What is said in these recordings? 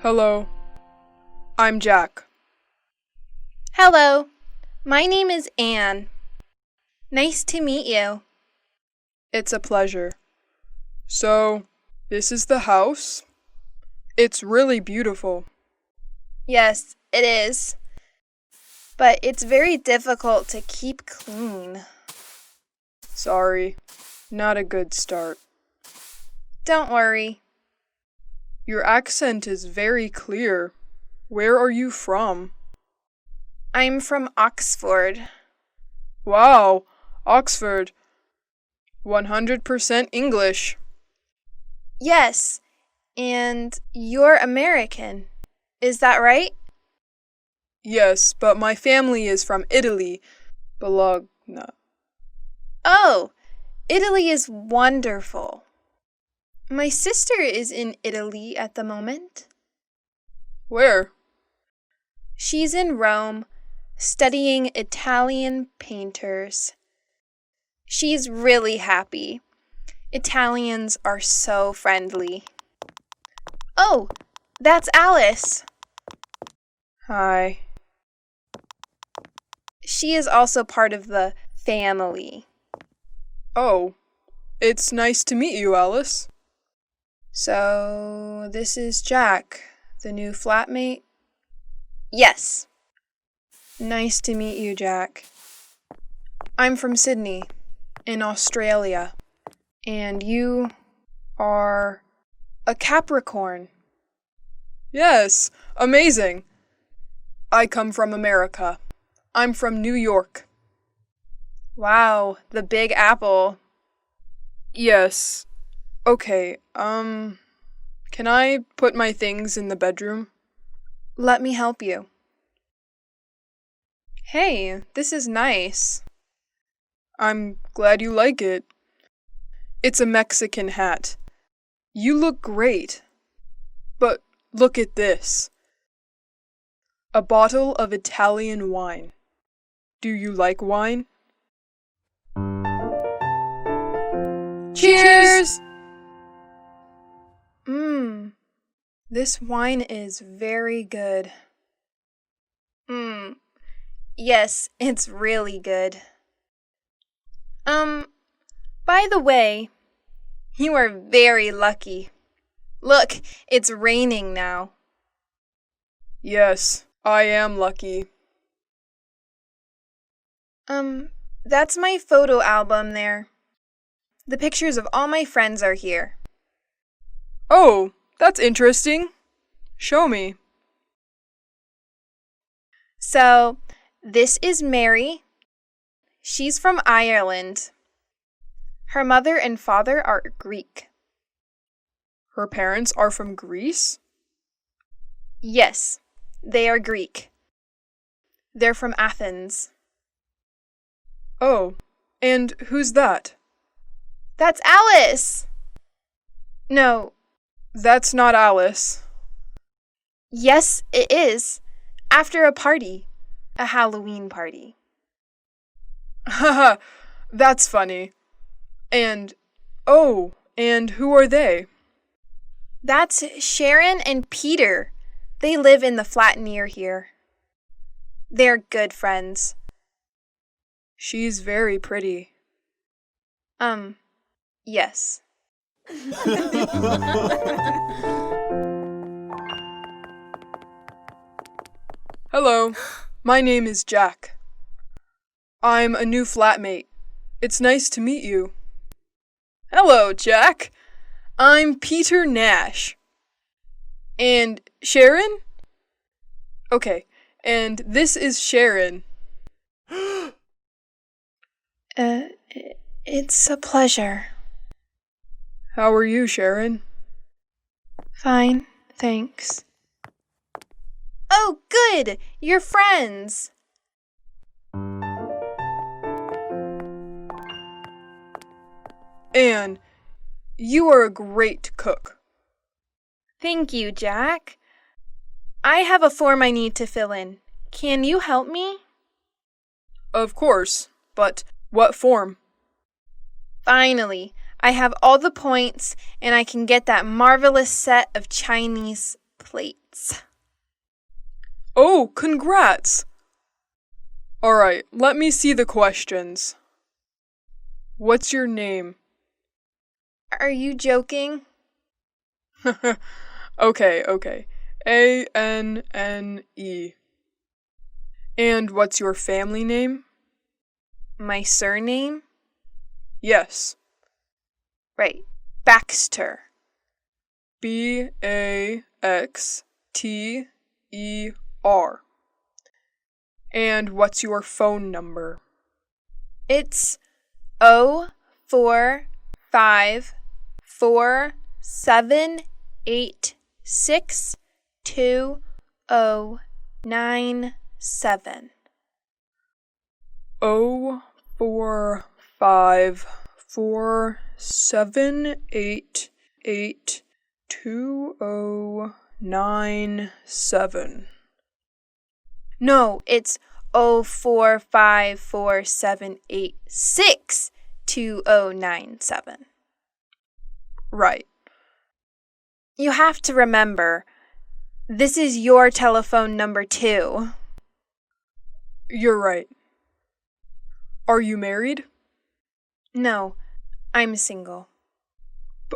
Hello, I'm Jack. Hello, my name is Anne. Nice to meet you. It's a pleasure. So, this is the house? It's really beautiful. Yes, it is. But it's very difficult to keep clean. Sorry, not a good start. Don't worry. Your accent is very clear. Where are you from? I'm from Oxford. Wow, Oxford. 100% English. Yes, and you're American. Is that right? Yes, but my family is from Italy. Bologna. Oh, Italy is wonderful. My sister is in Italy at the moment. Where? She's in Rome, studying Italian painters. She's really happy. Italians are so friendly. Oh, that's Alice. Hi. She is also part of the family. Oh, it's nice to meet you, Alice. So, this is Jack, the new flatmate? Yes. Nice to meet you, Jack. I'm from Sydney, in Australia, and you are a Capricorn. Yes, amazing. I come from America. I'm from New York. Wow, the Big Apple. Yes. Okay, can I put my things in the bedroom? Let me help you. Hey, this is nice. I'm glad you like it. It's a Mexican hat. You look great. But look at this. A bottle of Italian wine. Do you like wine? Cheers! This wine is very good. Yes, it's really good. By the way, you are very lucky. Look, it's raining now. Yes, I am lucky. That's my photo album there. The pictures of all my friends are here. Oh, that's interesting. Show me. So, this is Mary. She's from Ireland. Her mother and father are Greek. Her parents are from Greece? Yes, they are Greek. They're from Athens. Oh, and who's that? That's Alice! No. That's not Alice. Yes, it is. After a party. A Halloween party. Haha, that's funny. And who are they? That's Sharon and Peter. They live in the flat near here. They're good friends. She's very pretty. Yes. Hello, my name is Jack. I'm a new flatmate. It's nice to meet you. Hello, Jack. I'm Peter Nash. And Sharon? Okay, and this is Sharon. It's a pleasure. How are you, Sharon? Fine, thanks. Oh, good! You're friends! Anne, you are a great cook. Thank you, Jack. I have a form I need to fill in. Can you help me? Of course, but what form? Finally, I have all the points and I can get that marvelous set of Chinese plate. plates. Oh, congrats! Alright, let me see the questions. What's your name? Are you joking? Okay. Anne. And what's your family name? My surname? Yes. Right. Baxter. Baxter. And what's your phone number? It's 0454786297. 0454788297. No, it's 0454786297. Right. You have to remember, this is your telephone number too. You're right. Are you married? No, I'm single.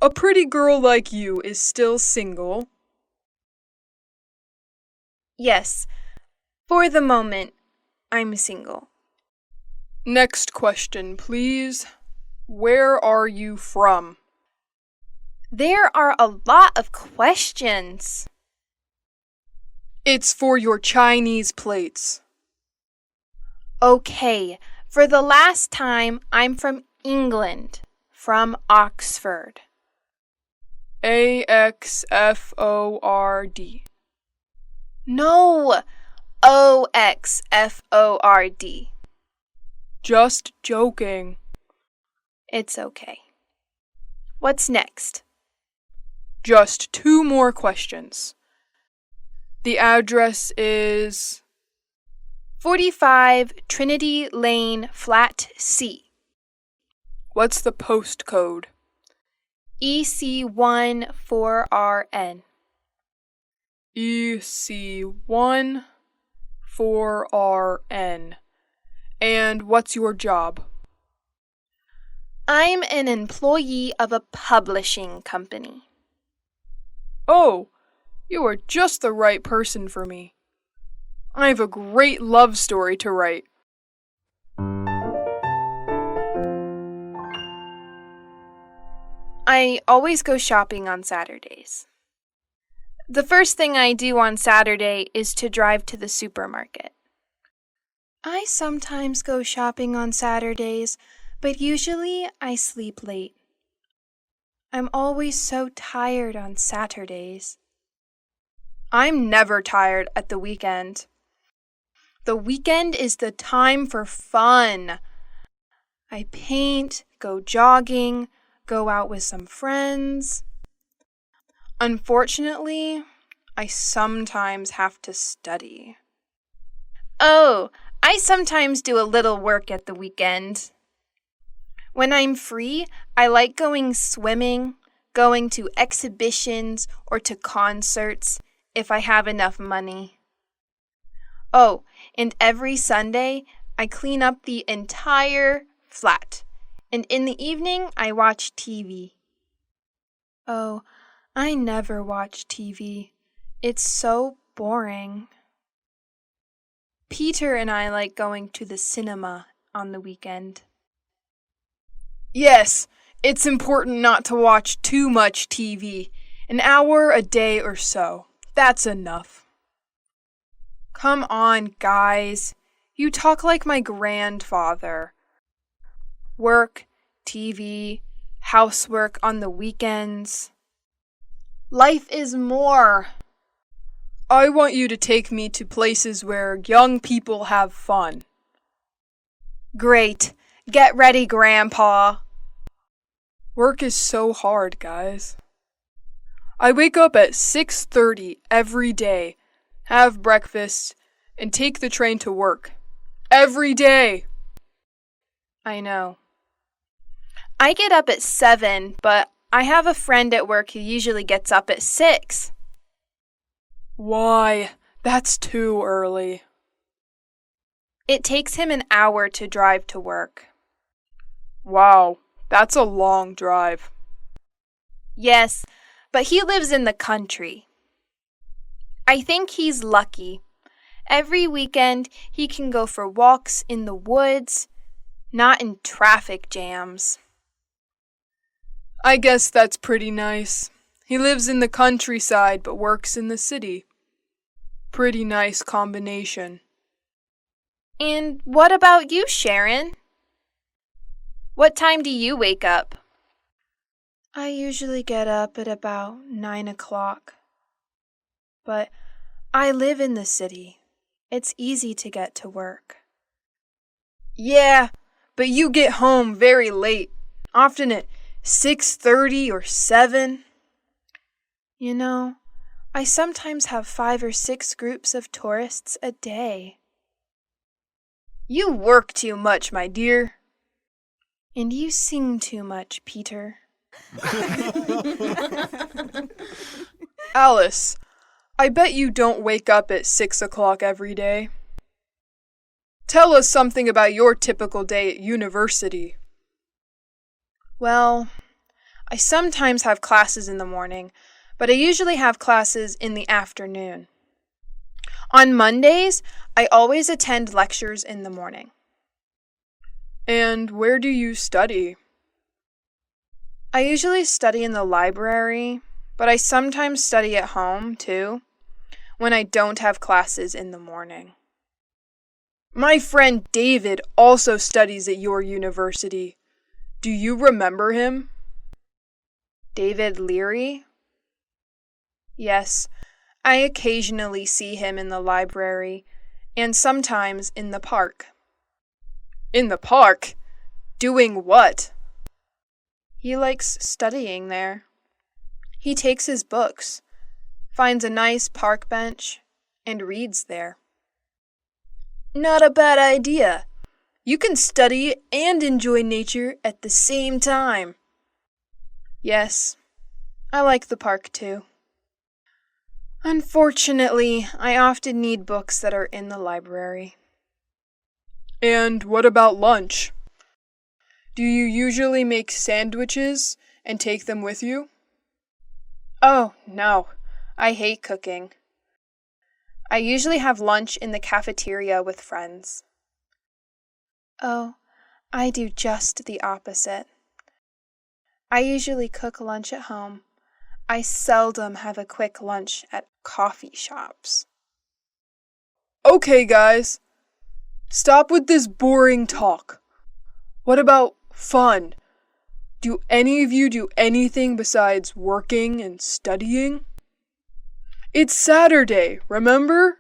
A pretty girl like you is still single. Yes, for the moment, I'm single. Next question, please. Where are you from? There are a lot of questions. It's for your Chinese plates. Okay, for the last time, I'm from England, from Oxford. Axford. No, Oxford. Just joking. It's okay. What's next? Just 2 more questions. The address is 45 Trinity Lane, Flat C. What's the postcode? EC1 4RN. EC1 4RN. And what's your job? I'm an employee of a publishing company. Oh, you are just the right person for me. I have a great love story to write. I always go shopping on Saturdays. The first thing I do on Saturday is to drive to the supermarket. I sometimes go shopping on Saturdays, but usually I sleep late. I'm always so tired on Saturdays. I'm never tired at the weekend. The weekend is the time for fun. I paint, go jogging, go out with some friends. Unfortunately, I sometimes have to study. Oh, I sometimes do a little work at the weekend. When I'm free, I like going swimming, going to exhibitions or to concerts if I have enough money. Oh, and every Sunday, I clean up the entire flat. And in the evening, I watch TV. Oh, I never watch TV. It's so boring. Peter and I like going to the cinema on the weekend. Yes, it's important not to watch too much TV. An hour a day or so. That's enough. Come on, guys. You talk like my grandfather. Work, TV, housework on the weekends. Life is more. I want you to take me to places where young people have fun. Great. Get ready, Grandpa. Work is so hard, guys. I wake up at 6:30 every day, have breakfast, and take the train to work. Every day! I know. I get up at 7, but I have a friend at work who usually gets up at 6. Why? That's too early. It takes him an hour to drive to work. Wow, that's a long drive. Yes, but he lives in the country. I think he's lucky. Every weekend he can go for walks in the woods, not in traffic jams. I guess that's pretty nice. He lives in the countryside but works in the city. Pretty nice combination. And what about you, Sharon? What time do you wake up? I usually get up at about 9 o'clock. But I live in the city. It's easy to get to work. Yeah, but you get home very late, often at 6:30 or 7. You know, I sometimes have 5 or 6 groups of tourists a day. You work too much, my dear. And you sing too much, Peter. Alice, I bet you don't wake up at 6 o'clock every day. Tell us something about your typical day at university. Well, I sometimes have classes in the morning, but I usually have classes in the afternoon. On Mondays, I always attend lectures in the morning. And where do you study? I usually study in the library, but I sometimes study at home, too, when I don't have classes in the morning. My friend David also studies at your university. Do you remember him? David Leary? Yes, I occasionally see him in the library, and sometimes in the park. In the park? Doing what? He likes studying there. He takes his books, finds a nice park bench, and reads there. Not a bad idea. You can study and enjoy nature at the same time. Yes, I like the park too. Unfortunately, I often need books that are in the library. And what about lunch? Do you usually make sandwiches and take them with you? Oh, no. I hate cooking. I usually have lunch in the cafeteria with friends. Oh, I do just the opposite. I usually cook lunch at home. I seldom have a quick lunch at coffee shops. Okay, guys. Stop with this boring talk. What about fun? Do any of you do anything besides working and studying? It's Saturday, remember?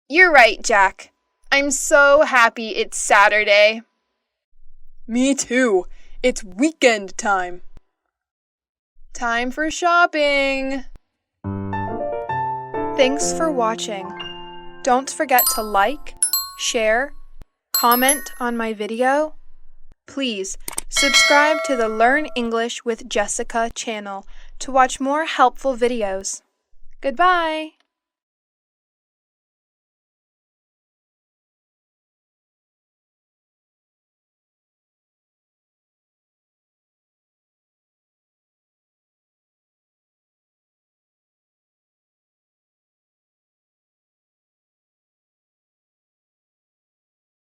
You're right, Jack. I'm so happy it's Saturday. Me too. It's weekend time. Time for shopping. Thanks for watching. Don't forget to like, share, comment on my video. Please subscribe to the Learn English with Jessica channel to watch more helpful videos. Goodbye.